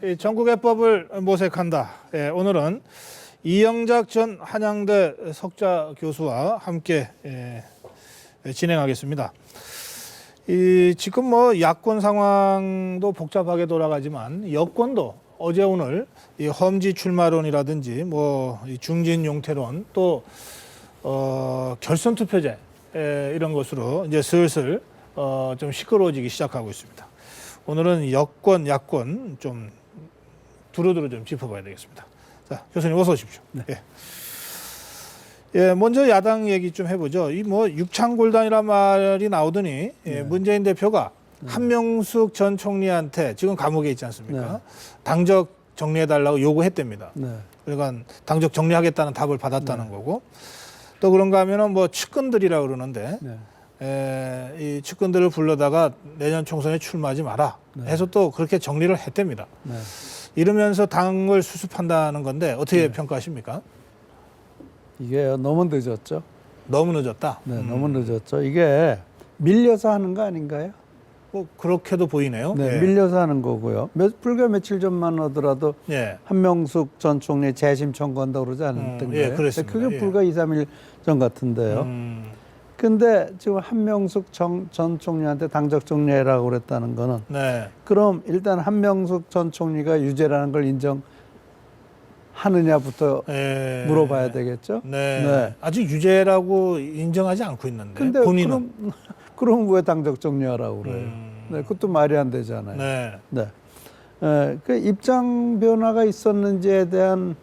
이 전국의 법을 모색한다. 예, 오늘은 이영작 전 한양대 석좌 교수와 함께 진행하겠습니다. 지금 뭐 야권 상황도 복잡하게 돌아가지만 여권도 어제 오늘 이 험지 출마론이라든지 이 중진 용태론 또 결선 투표제 이런 것으로 이제 슬슬 좀 시끄러워지기 시작하고 있습니다. 오늘은 여권, 야권 좀 두루두루 좀 짚어봐야 되겠습니다. 자, 교수님 어서 오십시오. 네. 예, 먼저 야당 얘기 좀 해보죠. 이 육창골단이란 말이 나오더니 문재인 대표가 한명숙 전 총리한테 지금 감옥에 있지 않습니까? 당적 정리해달라고 요구했답니다. 그러니까 당적 정리하겠다는 답을 받았다는 거고 또 그런가 하면은 측근들이라고 그러는데 이 측근들을 불러다가 내년 총선에 출마하지 마라 해서 또 그렇게 정리를 했답니다. 이러면서 당을 수습한다는 건데 어떻게 평가하십니까? 이게 너무 늦었죠. 너무 늦었다? 너무 늦었죠. 이게 밀려서 하는 거 아닌가요? 그렇게도 보이네요. 네, 밀려서 하는 거고요. 불과 며칠 전만 하더라도 한명숙 전 총리 재심 청구한다고 그러지 않았던가요? 예, 그렇습니다. 그게 불과 2, 3일 전 같은데요. 근데 지금 한명숙 전 총리한테 당적 정리해라고 그랬다는 거는 그럼 일단 한명숙 전 총리가 유죄라는 걸 인정하느냐부터 물어봐야 되겠죠. 아직 유죄라고 인정하지 않고 있는데 근데 본인은 그럼 왜 당적 정리하라고 그래요? 그것도 말이 안 되잖아요. 그 입장 변화가 있었는지에 대한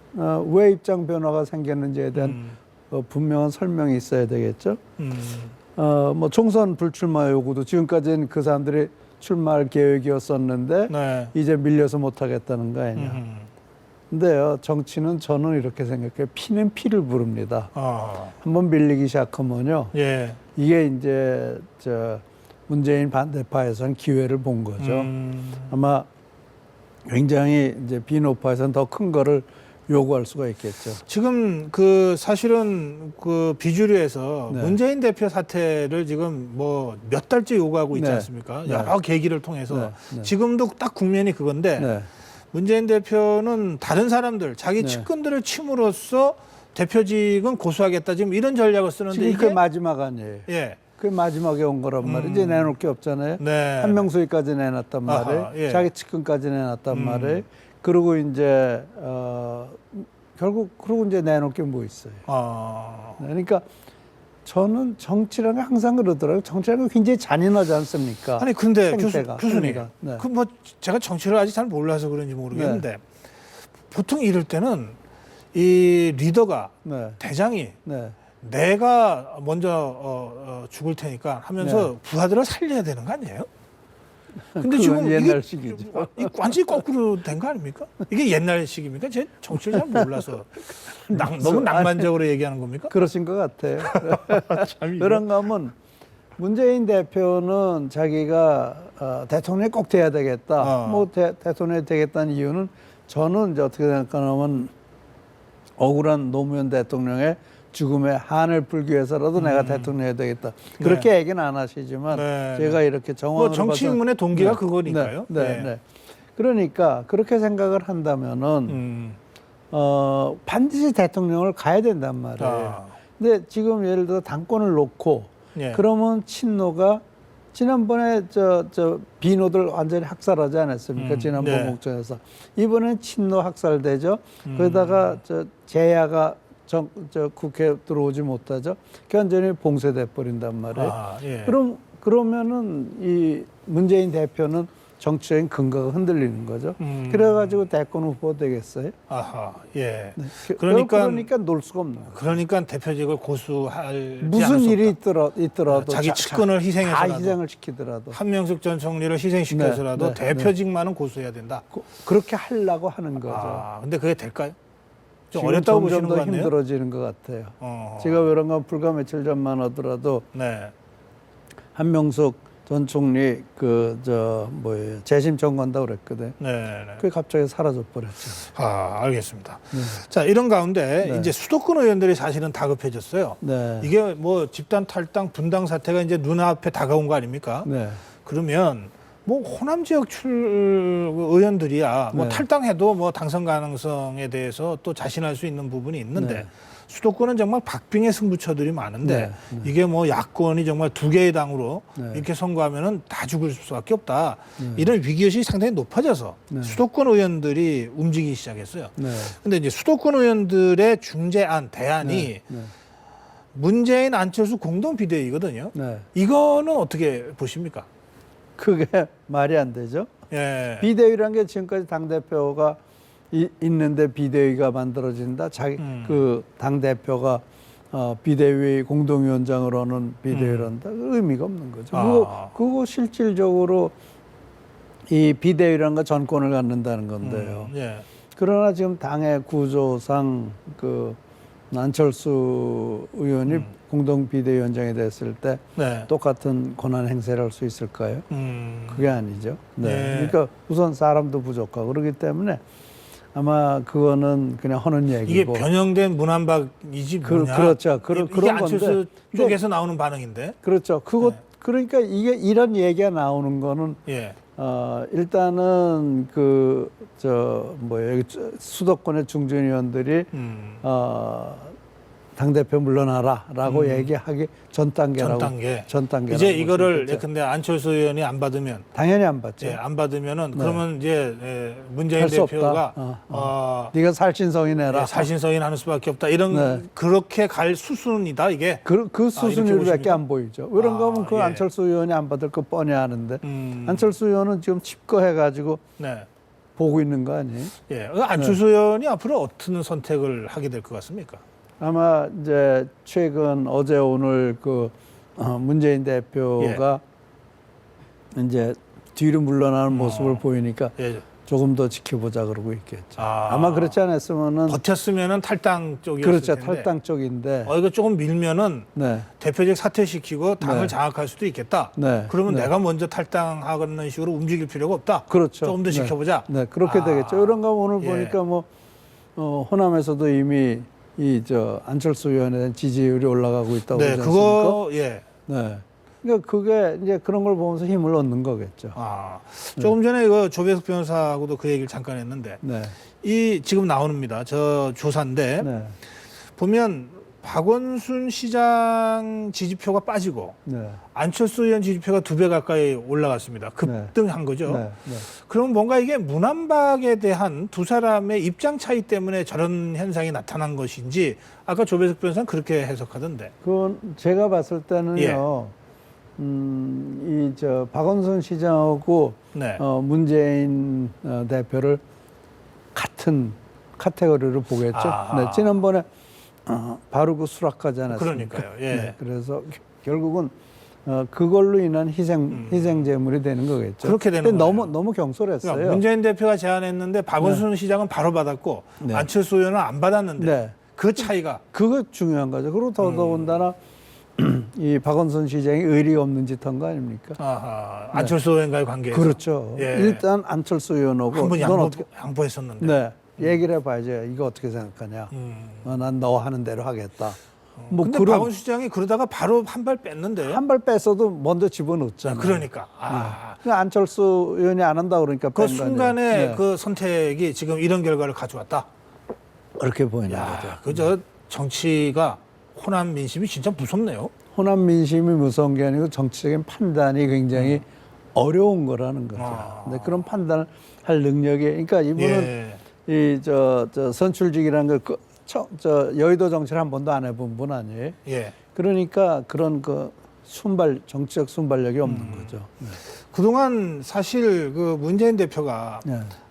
왜 입장 변화가 생겼는지에 대한 분명한 설명이 있어야 되겠죠. 총선 불출마 요구도 지금까지는 그 사람들이 출마할 계획이었었는데 이제 밀려서 못하겠다는 거 아니냐. 근데요, 정치는 저는 이렇게 생각해요. 피는 피를 부릅니다. 한번 밀리기 시작하면요. 이게 이제 문재인 반대파에서는 기회를 본 거죠. 아마 굉장히 이제 비노파에서는 더 큰 거를 요구할 수가 있겠죠. 지금 사실은 비주류에서 문재인 대표 사퇴를 지금 몇 달째 요구하고 있지 않습니까? 여러 계기를 통해서 지금도 딱 국면이 그건데 문재인 대표는 다른 사람들 자기 측근들을 침으로써 대표직은 고수하겠다 지금 이런 전략을 쓰는데 지금 그게 마지막 아니에요. 그 마지막에 온 거란 말이에요. 이제 내놓을 게 없잖아요. 한명숙이까지 내놨단 말이에요. 자기 측근까지 내놨단 말이에요. 그리고 이제 결국 그러고 이제 내놓을 게 뭐 있어요. 그러니까 저는 정치라는 게 항상 그러더라고요. 정치라는 게 굉장히 잔인하지 않습니까? 아니 근데 생태가. 교수님, 제가 정치를 아직 잘 몰라서 그런지 모르겠는데 보통 이럴 때는 이 리더가 대장이 내가 먼저 죽을 테니까 하면서 부하들을 살려야 되는 거 아니에요? 근데 지금 옛날식이죠. 완전히 거꾸로 된 거 아닙니까? 이게 옛날식입니까? 제 정치를 잘 몰라서 너무 낭만적으로 얘기하는 겁니까? 그러신 것 같아요. 그런가 하면 문재인 대표는 자기가 대통령이 꼭 돼야 되겠다. 대통령이 되겠다는 이유는 저는 이제 어떻게 생각하냐면 억울한 노무현 대통령의 죽음의 한을 풀기 위해서라도 내가 대통령이 되겠다. 그렇게 얘기는 안 하시지만 제가 이렇게 정황으로 정치인문의 동기가 그거니까요. 그러니까 그렇게 생각을 한다면은 반드시 대통령을 가야 된단 말이에요. 근데 지금 예를 들어 당권을 놓고 그러면 친노가 지난번에 비노들 완전히 학살하지 않았습니까? 지난번 목전에서 이번엔 친노 학살되죠. 거기다가 제야가 국회에 들어오지 못하죠. 완전히 봉쇄돼 버린단 말이에요. 그러면은 이 문재인 대표는 정치적인 근거가 흔들리는 거죠. 그래가지고 대권 후보 되겠어요? 그러니까 놀 수가 없는 거죠. 그러니까 대표직을 고수할 무슨 일이 있더라도 자기 측근을 희생해서라도 희생을 시키더라도 한명숙 전 총리를 희생시켜서라도 대표직만은 고수해야 된다. 그렇게 하려고 하는 거죠. 근데 그게 될까요? 좀 지금 어렵다고 점점 보시는 것 더 같네요. 힘들어지는 것 같아요. 제가 그런가 불과 며칠 전만 하더라도 한명숙 전 총리 재심 청구한다고 그랬거든. 그게 갑자기 사라져 버렸죠. 알겠습니다. 자, 이런 가운데 이제 수도권 의원들이 사실은 다급해졌어요. 이게 집단 탈당, 분당 사태가 이제 눈앞에 다가온 거 아닙니까? 그러면 뭐 호남 지역 의원들이야 뭐 네. 탈당해도 뭐 당선 가능성에 대해서 또 자신할 수 있는 부분이 있는데 네. 수도권은 정말 박빙의 승부처들이 많은데 네. 이게 뭐 야권이 정말 두 개의 당으로 네. 이렇게 선거하면은 다 죽을 수밖에 없다. 이런 위기의식이 상당히 높아져서 수도권 의원들이 움직이기 시작했어요. 네. 근데 이제 수도권 의원들의 중재안, 대안이 네. 문재인 안철수 공동 비대위거든요. 네. 이거는 어떻게 보십니까? 그게 말이 안 되죠. 예. 비대위란 게 지금까지 당대표가 있는데 비대위가 만들어진다. 그 당대표가 비대위 공동위원장으로는 비대위를 한다. 의미가 없는 거죠. 그거 실질적으로 이 비대위라는 거 전권을 갖는다는 건데요. 예. 그러나 지금 당의 구조상 그 안철수 의원이 공동 비대위원장이 됐을 때 네. 똑같은 권한 행사를 할 수 있을까요? 그게 아니죠. 네. 네. 그러니까 우선 사람도 부족하고 그렇기 때문에 아마 그거는 그냥 하는 이게 얘기고. 변형된 문안박이지 뭐냐? 그렇죠. 이게 그런 안철수 건데. 쪽에서 나오는 반응인데. 그렇죠. 네. 그러니까 이게 이런 얘기가 나오는 거는 예. 일단은 수도권의 중진위원들이 당대표 물러나라라고 얘기하기 전 단계라고. 전 단계. 이제 이거를 근데 안철수 의원이 안 받으면 당연히 안 받죠. 예, 안 받으면은 그러면 이제 문재인 할 수 대표가 네가 살신성인 해라. 살신성인 하는 수밖에 없다. 이런 그렇게 갈 수순이다 이게. 그 수순일밖에 보십니까? 안 보이죠. 그런가 하면 그 예. 안철수 의원이 안 받을 거 뻔히 아는데 안철수 의원은 지금 칩거해가지고 네. 보고 있는 거 아니에요? 예. 안철수 의원이 앞으로 어떤 선택을 하게 될 것 같습니까? 아마 이제 최근 어제 오늘 문재인 대표가 이제 뒤로 물러나는 모습을 보이니까 예. 조금 더 지켜보자 그러고 있겠죠. 아마 그렇지 않았으면은 버텼으면은 탈당 쪽이었을 그렇죠. 텐데. 탈당 쪽인데. 이거 조금 밀면은 네. 대표직 사퇴시키고 당을 네. 장악할 수도 있겠다. 네. 그러면 네. 내가 먼저 탈당하는 식으로 움직일 필요가 없다. 그렇죠. 조금 더 네. 지켜보자. 네, 그렇게 되겠죠. 그런가 오늘 예. 보니까 호남에서도 이미 안철수 의원에 대한 지지율이 올라가고 있다고 네, 그러지 그거 않습니까? 예. 네. 그러니까 그게 이제 그런 걸 보면서 힘을 얻는 거겠죠. 조금 전에 이거 조배석 변호사하고도 그 얘기를 잠깐 했는데 네. 이 지금 나옵니다. 저 조사인데 네. 보면 박원순 시장 지지표가 빠지고 네. 안철수 의원 지지표가 2배 가까이 올라갔습니다. 급등한 거죠. 네. 네. 그럼 뭔가 이게 문안박에 대한 두 사람의 입장 차이 때문에 저런 현상이 나타난 것인지 아까 조배석 변호사는 그렇게 해석하던데. 그건 제가 봤을 때는요. 박원순 시장하고 네. 문재인 대표를 같은 카테고리로 보겠죠. 네, 지난번에 바르고 수락하지 않았습니까? 그러니까요. 예. 네, 그래서 결국은 그걸로 인한 희생 제물이 되는 거겠죠. 그렇게 되는 거예요. 너무 경솔했어요. 그러니까 문재인 대표가 제안했는데 박원순 시장은 바로 받았고 네. 안철수 의원은 안 받았는데 네. 그 차이가 그거 중요한 거죠. 그리고 더더군다나 이 박원순 시장이 의리가 없는 짓 한 거 아닙니까? 안철수 의원과의 관계에서 그렇죠. 예. 일단 안철수 의원하고 한번 넌 양보했었는데 네. 얘기를 해봐야죠. 이거 어떻게 생각하냐. 난 너 하는 대로 하겠다. 근데 박원순 시장이 그러다가 바로 한 발 뺐는데요. 한 발 뺐어도 먼저 집어넣었잖아요. 그러니까. 안철수 의원이 안 한다 그러니까 그 뺀 순간에 거아니에요. 그 선택이 지금 이런 결과를 가져왔다. 그렇게 보이는 거죠. 그저 정치가 호남 민심이 진짜 무섭네요. 호남 민심이 무서운 게 아니고 정치적인 판단이 굉장히 어려운 거라는 거죠. 근데 그런 판단을 할 능력이, 그러니까 이분은 선출직이라는 걸 여의도 정치를 한 번도 안 해본 분 아니에요. 예. 그러니까 그런 정치적 순발력이 없는 거죠. 네. 그동안 사실 그 문재인 대표가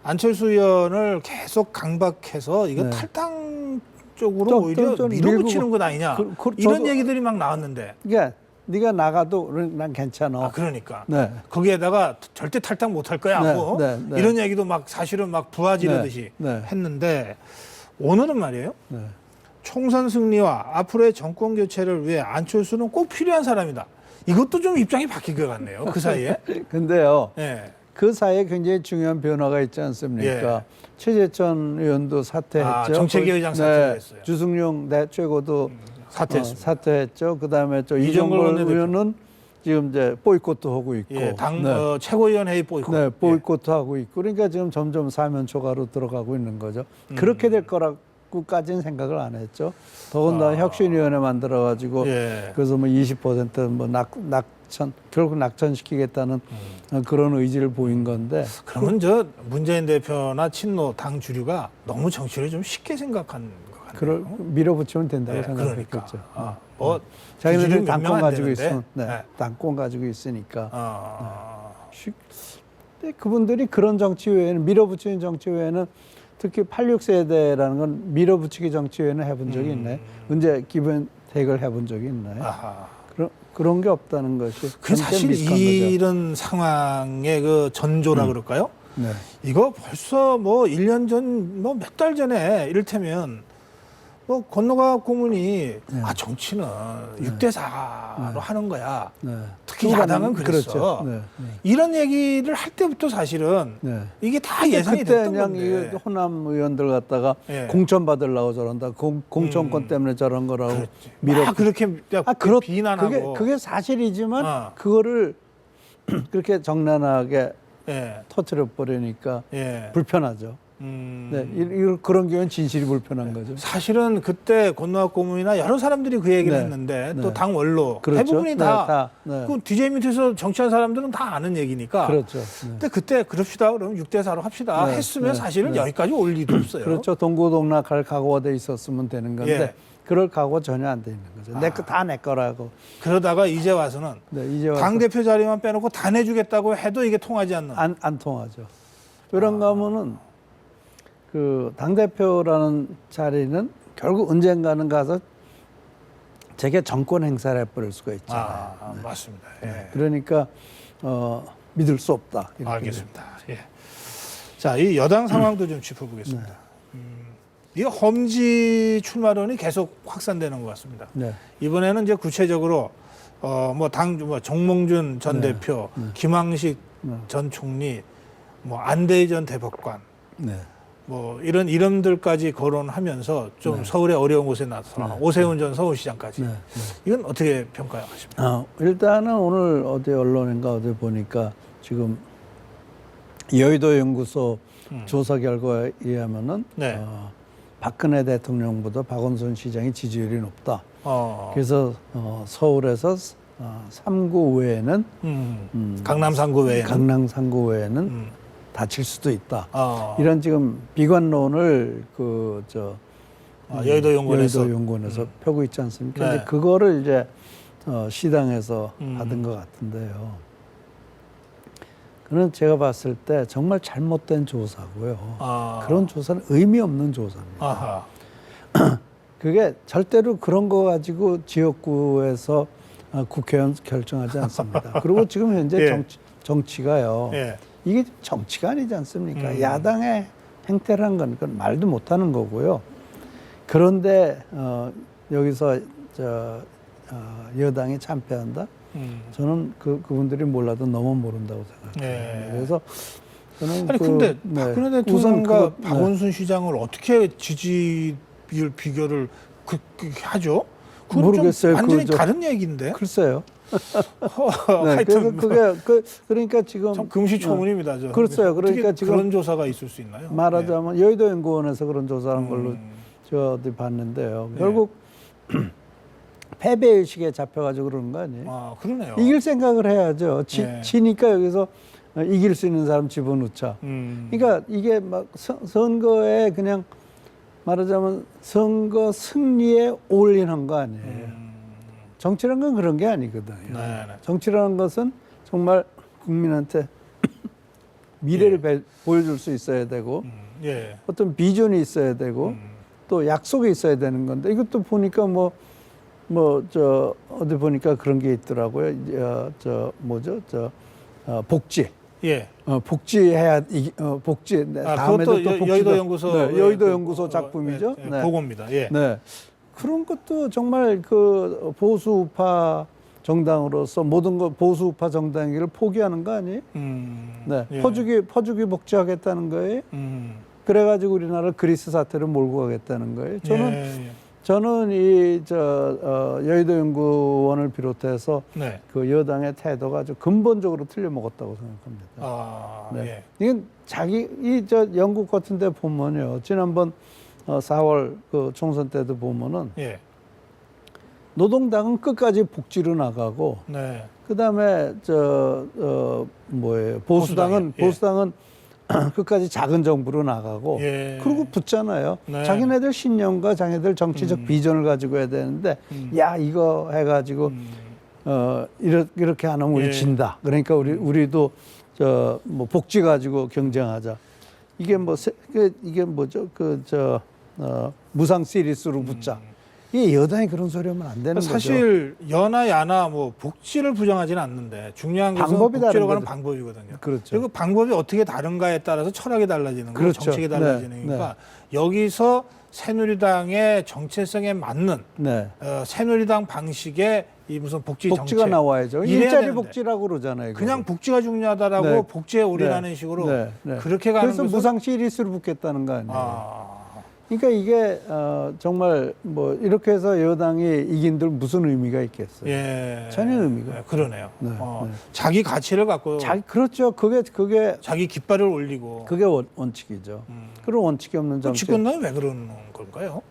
안철수 의원을 계속 강박해서 이거 탈당 쪽으로 오히려 밀어붙이는 것 아니냐 이런 얘기들이 막 나왔는데. 그러니까 네가 나가도 난 괜찮아. 그러니까. 네. 거기에다가 절대 탈당 못할 거야 하고 이런 얘기도 막 사실은 막 부하지르듯이 했는데 오늘은 말이에요. 총선 승리와 앞으로의 정권 교체를 위해 안철수는 꼭 필요한 사람이다. 이것도 좀 입장이 바뀐 것 같네요. 그 사이에. 근데요. 예. 그 사이에 굉장히 중요한 변화가 있지 않습니까? 예. 최재천 의원도 사퇴했죠. 정책위 의장 사퇴했어요. 주승용 최고도 사퇴했습니다. 사퇴했죠. 그다음에 이정걸 이정걸 의원은 지금 이제 보이콧도 하고 있고, 예, 당 최고위원 회의 보이콧. 네, 보이콧도 하고 있고, 그러니까 지금 점점 사면 초과로 들어가고 있는 거죠. 그렇게 될 거라고까지는 생각을 안 했죠. 더군다나 혁신위원회 만들어가지고 그래서 뭐 20%뭐 결국 낙천시키겠다는 그런 의지를 보인 건데. 그러면 저 문재인 대표나 친노 당 주류가 너무 정치를 좀 쉽게 생각한 것 같아요. 밀어붙이면 된다고 생각했겠죠. 그러니까. 뭐 자기네들이 당권 안 가지고 되는데. 있으면, 당권 가지고 있으니까. 근데 그분들이 그런 정치 외에는, 밀어붙이는 정치 외에는, 특히 86세대라는 건 밀어붙이기 정치 외에는 해본 적이 있나요? 언제 기본택을 해본 적이 있나요? 그런 게 없다는 것이. 그 사실 이런 상황의 그 전조라 그럴까요? 네. 이거 벌써 뭐 1년 전, 뭐 몇 달 전에 이를테면 뭐 건너가 고문이 정치는 6대4로 하는 거야. 특히 야당은 그랬어. 그렇죠. 이런 얘기를 할 때부터 사실은 이게 다 예상이 됐던 건데. 그때 호남 의원들 갖다가 공천 받으려고 저런다. 공천권 때문에 저런 거라고 밀어. 그렇게 비난하고. 그게 사실이지만 그거를 그렇게 정난하게 터뜨려 버리니까 불편하죠. 그런 경우는 진실이 불편한 거죠. 사실은 그때 권노학 고문이나 여러 사람들이 그 얘기를 했는데 또 당 원로 대부분이 다 그 DJ 밑에서 정치한 사람들은 다 아는 얘기니까. 그렇죠. 근데 그때 그럽시다 그러면 6대4로 합시다 했으면 사실은 여기까지 올 일도 없어요. 그렇죠. 동고동락할 각오가 돼 있었으면 되는 건데 그럴 각오가 전혀 안 돼 있는 거죠. 다 내 거라고. 그러다가 이제 와서는 당대표 자리만 빼놓고 다 내주겠다고 해도 이게 통하지 않는. 안 통하죠. 그런가 하면은 그 당대표라는 자리는 결국 언젠가는 가서 제게 정권 행사를 해버릴 수가 있잖아요. 맞습니다. 그러니까 믿을 수 없다. 알겠습니다. 자, 이 여당 상황도 좀 짚어보겠습니다. 이 험지 출마론이 계속 확산되는 것 같습니다. 이번에는 이제 구체적으로 정몽준 전 대표, 김황식 전 총리, 안대희 전 대법관, 뭐 이런 이름들까지 거론하면서 좀 서울의 어려운 곳에 나타나 오세훈 전 서울시장까지 이건 어떻게 평가하십니까? 일단은 오늘 어디 언론인가 어디 보니까 지금 여의도 연구소 조사 결과에 의하면은 박근혜 대통령보다 박원순 시장이 지지율이 높다. 그래서 서울에서 3구 외에는 강남 3구 외에는 다칠 수도 있다. 이런 지금 비관론을 여의도 연구원에서 펴고 있지 않습니까? 근데 그거를 이제 시당에서 받은 것 같은데요. 그는 제가 봤을 때 정말 잘못된 조사고요. 그런 조사는 의미 없는 조사입니다. 그게 절대로 그런 거 가지고 지역구에서 국회의원 결정하지 않습니다. 그리고 지금 현재 정치가요. 이게 정치가 아니지 않습니까? 야당의 행태란 건 그건 말도 못하는 거고요. 그런데 여기서 여당이 참패한다? 저는 그분들이 몰라도 너무 모른다고 생각해요. 그래서 저는 근데 박근혜 대통령과 박원순 시장을 어떻게 지지율 비교를 그렇게 하죠? 모르겠어요. 완전히 다른 얘기인데. 글쎄요. 그래서 그러니까 지금 참 금시초문입니다. 그렇어요. 그러니까 지금 그런 조사가 있을 수 있나요? 말하자면 여의도 연구원에서 그런 조사한 걸로 저 어디 봤는데요. 결국 패배 의식에 잡혀가지고 그러는 거 아니에요? 그러네요. 이길 생각을 해야죠. 지니까 여기서 이길 수 있는 사람 집어넣자. 그러니까 이게 막 선거에 그냥 말하자면 선거 승리에 올인한 거 아니에요. 정치라는 건 그런 게 아니거든요. 정치라는 것은 정말 국민한테 미래를 보여줄 수 있어야 되고 어떤 비전이 있어야 되고 또 약속이 있어야 되는 건데 이것도 보니까 어디 보니까 그런 게 있더라고요. 복지. 복지해야 복지. 다음에도 그것도 또 여의도 연구소 여의도 연구소 작품이죠. 그겁니다. 그런 것도 정말 그 보수우파 정당으로서 모든 거 보수우파 정당이기를 포기하는 거 아니에요? 퍼주기 복지하겠다는 거예요. 그래가지고 우리나라를 그리스 사태로 몰고 가겠다는 거예요. 저는 저는 여의도 연구원을 비롯해서 네. 그 여당의 태도가 아주 근본적으로 틀려먹었다고 생각합니다. 아, 네. 예. 이건 영국 같은데 보면요, 지난번 4월 그 총선 때도 보면은 예. 노동당은 끝까지 복지로 나가고, 네. 그다음에 보수당은 예. 끝까지 작은 정부로 나가고, 예. 그러고 붙잖아요. 네. 자기네들 신념과 자기네들 정치적 비전을 가지고 해야 되는데, 야, 이거 해가지고 이렇게 안 하면 우리 예. 진다. 그러니까 우리도 복지 가지고 경쟁하자. 이게 뭐죠? 무상 시리스로 붙자. 이게 여당이 그런 소리 하면 안 되는 거죠. 사실 여나 야나 뭐 복지를 부정하지는 않는데 중요한 것은 방법이 복지로 다른 가는 거죠. 방법이거든요. 그렇죠. 그리고 방법이 어떻게 다른가에 따라서 철학이 달라지는 거고 그렇죠. 정책이 달라지는 네. 거니까 여기서 새누리당의 정체성에 맞는 네. 새누리당 방식의 이 무슨 복지가 복지가 나와야죠. 이래야 일자리 되는데. 복지라고 그러잖아요. 그냥 복지가 중요하다라고 네. 복지에 올인하는 식으로 네. 그렇게 가는 그래서 것은 무상 시리스로 붙겠다는 거 아니에요. 아, 그러니까 이게 정말 뭐 이렇게 해서 여당이 이긴들 무슨 의미가 있겠어요. 예. 전혀 의미가 네, 그러네요. 네, 자기 가치를 갖고 그렇죠. 그게 자기 깃발을 올리고 원칙이죠. 그런 원칙이 없는 정책. 집권당이 왜 그러는 걸까요?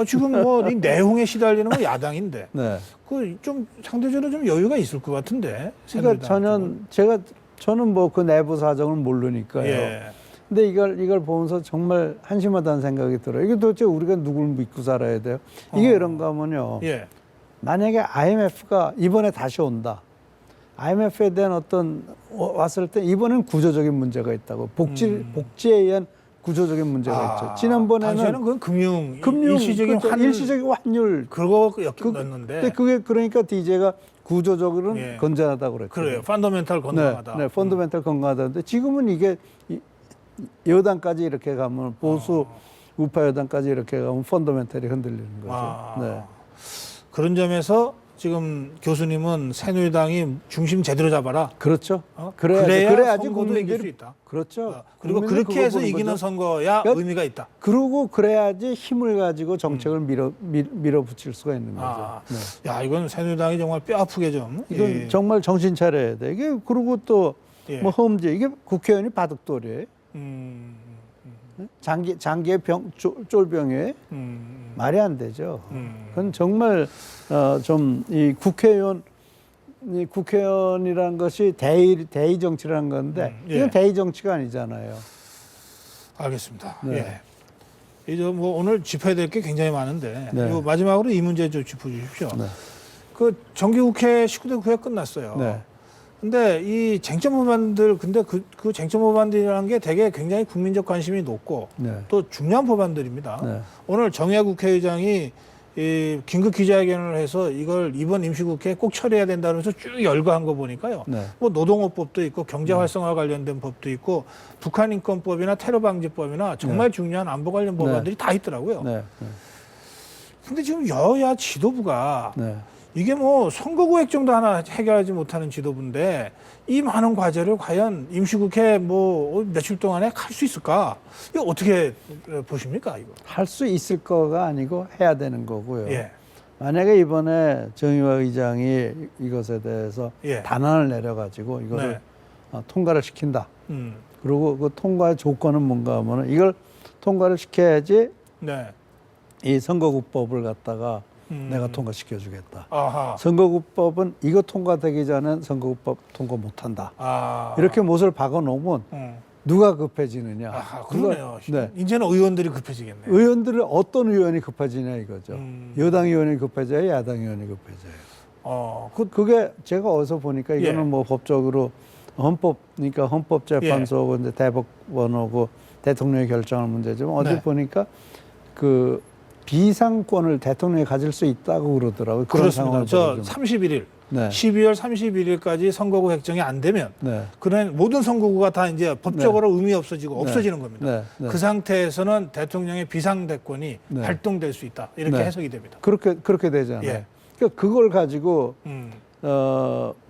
지금 뭐 이 내홍에 시달리는 건 야당인데 네. 그 좀 상대적으로 좀 여유가 있을 것 같은데. 그러니까 저는 뭐 그 내부 사정을 모르니까요. 예. 근데 이걸 보면서 정말 한심하다는 생각이 들어요. 이게 도대체 우리가 누굴 믿고 살아야 돼요? 이게 이런가 하면요. 예. 만약에 IMF가 이번에 다시 온다. IMF에 대한 왔을 때 이번엔 구조적인 문제가 있다고. 복지에 의한 구조적인 문제가 있죠. 지난번에는 당시에는 그건 금융 일시적인 일시적인 환율 그거 넣었는데. 그게 그러니까 DJ가 구조적으로는 예. 건전하다고 그랬죠. 그래요. 펀더멘탈 건강하다. 네, 펀더멘탈 건강하다는데 지금은 이게 여당까지 이렇게 가면 보수 우파 여당까지 이렇게 가면 펀더멘탈이 흔들리는 거죠. 네. 그런 점에서 지금 교수님은 새누리당이 중심 제대로 잡아라. 그렇죠. 그래야지 선거도 이길 수 있다. 그렇죠. 그리고 그렇게 해서 이기는 선거야 그러니까 의미가 있다. 그러고 그래야지 힘을 가지고 정책을 밀어붙일 수가 있는 거죠. 네. 야, 이건 새누리당이 정말 뼈 아프게 좀. 이건 정말 정신 차려야 돼. 이게 그리고 또 뭐 험지 이게 국회의원이 바둑돌이에요. 장기의 쫄병에 말이 안 되죠. 그건 정말 좀 이 국회의원이라는 것이 대의 정치라는 건데 이건 대의 정치가 아니잖아요. 알겠습니다. 네. 예. 이제 뭐 오늘 짚어야 될 게 굉장히 많은데 네. 요 마지막으로 이 문제 좀 짚어주십시오. 네. 그 정기국회 19대 국회가 끝났어요. 네. 근데 이 쟁점 법안들 근데 그 쟁점 법안들이라는 게 되게 굉장히 국민적 관심이 높고 네. 또 중요한 법안들입니다. 네. 오늘 정의화 국회의장이 이 긴급 기자회견을 해서 이걸 이번 임시국회에 꼭 처리해야 된다면서 쭉 열거한 거 보니까요. 네. 뭐 노동업법도 있고 경제활성화 관련된 법도 있고 북한인권법이나 테러방지법이나 정말 중요한 안보 관련 법안들이 다 있더라고요. 네. 근데 지금 여야 지도부가 네. 이게 뭐 선거구 획정도 하나 해결하지 못하는 지도부인데 이 많은 과제를 과연 임시국회 뭐 며칠 동안에 할 수 있을까? 이거 어떻게 보십니까, 이거? 할 수 있을 거가 아니고 해야 되는 거고요. 예. 만약에 이번에 정의화 의장이 이것에 대해서 예. 단안을 내려가지고 이것을 통과를 시킨다. 그리고 그 통과의 조건은 뭔가 하면은 이걸 통과를 시켜야지 네. 이 선거구법을 갖다가 내가 통과시켜주겠다. 아하. 선거구법은 이거 통과되기 전엔 선거구법 통과 못한다. 아. 이렇게 못을 박아놓으면 누가 급해지느냐. 아, 그러네요. 네. 이제는 의원들이 급해지겠네요. 의원들은 어떤 의원이 급해지냐 이거죠. 여당 의원이 급해져요, 야당 의원이 급해져요. 그게 제가 어디서 보니까 이거는 예. 뭐 법적으로 그러니까 헌법재판소하고 이제 대법원하고 대통령이 결정하는 문제지만 어디 네. 보니까 그 비상권을 대통령이 가질 수 있다고 그러더라고요. 그런 그렇습니다. 저 31일, 네. 12월 31일까지 선거구 획정이 안 되면 네. 그런 모든 선거구가 다 이제 법적으로 의미 없어지고 없어지는 겁니다. 네. 네. 그 상태에서는 대통령의 비상대권이 네. 발동될 수 있다. 이렇게 네. 해석이 됩니다. 그렇게 되잖아요. 예. 그러니까 그걸 가지고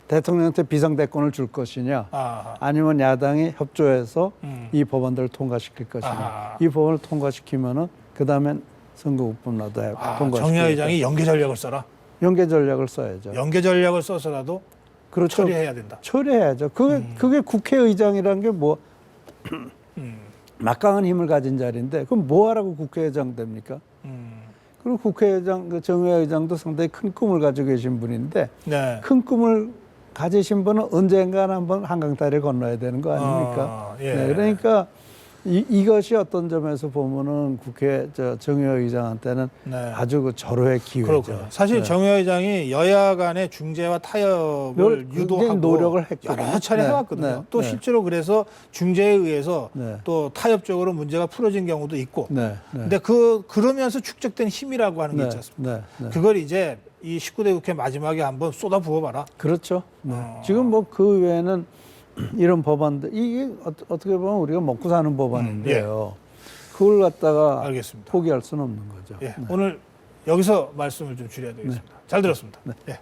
대통령한테 비상대권을 줄 것이냐, 아하. 아니면 야당이 협조해서 이 법안들을 통과시킬 것이냐. 아하. 이 법안을 통과시키면은 그 다음엔 선거구법라도 통과시키고. 정의화 의장이 연계 전략을 써라. 연계 전략을 써야죠. 연계 전략을 써서라도 그렇죠. 처리해야 된다. 처리해야죠. 그게 국회의장이라는 게 뭐 막강한 힘을 가진 자리인데 그럼 뭐 하라고 국회의장 됩니까? 그리고 국회의장, 그 정의화 의장도 상당히 큰 꿈을 가지고 계신 분인데 네. 큰 꿈을 가지신 분은 언젠가는 한번 한강다리를 건너야 되는 거 아닙니까? 예. 네, 그러니까 이것이 어떤 점에서 보면은 정의화 의장한테는 네. 아주 그 절호의 기회죠. 그렇군요. 사실 네. 정의화 의장이 여야 간의 중재와 타협을 굉장히 유도하고 노력을 했거든요. 여러 차례 네. 해왔거든요. 네. 또 네. 실제로 그래서 중재에 의해서 네. 또 타협적으로 문제가 풀어진 경우도 있고. 네. 네. 근데 그러면서 축적된 힘이라고 하는 게 있지 않습니까? 네. 네. 그걸 이제 이 19대 국회 마지막에 한번 쏟아 부어봐라. 그렇죠. 네. 지금 뭐 그 외에는 이런 법안들 이게 어떻게 보면 우리가 먹고 사는 법안인데요. 그걸 갖다가 알겠습니다. 포기할 수는 없는 거죠. 예. 네. 오늘 여기서 말씀을 좀 줄여야 되겠습니다. 잘 들었습니다. 네. 예.